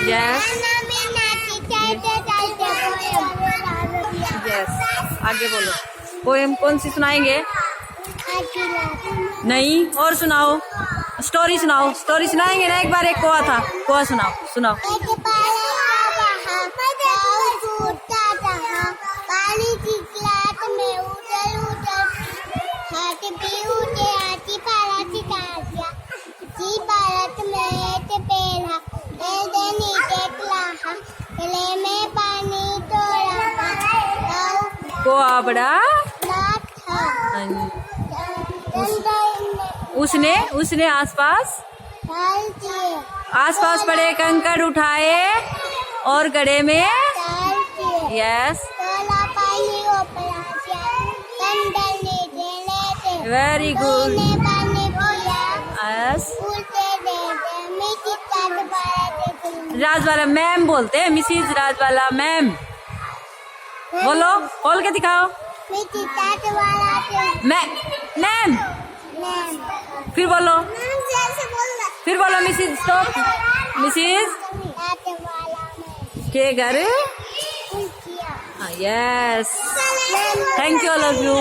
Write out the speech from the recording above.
Yes yes, आगे बोलो। Poem कौन सी सुनाएंगे? नहीं, और सुनाओ। स्टोरी सुनाओ, स्टोरी सुनाएंगे ना। एक बार एक कोआ था, कोआ सुनाओ सुनाओ। पानी की गिलास में उछल उछल हाथी भी उठे, हाथी पारा चिकासिया जी भारत में ते पेड़ा दे नीचे तलाहा गले में पानी तोड़ा कोआ बड़ा था। उसने उसने आसपास आसपास पड़े कंकड़ उठाए और गड्ढे में। Yes, very good. Yes, Rajwala ma'am बोलते हैं, मिसिज राजवाला मैम। बोलो, खोल के दिखाओ। मैम। फिर बोलो, फिर बोलो मिसिज। स्टॉप। मिसिज के घर। Yes, thank you, love you.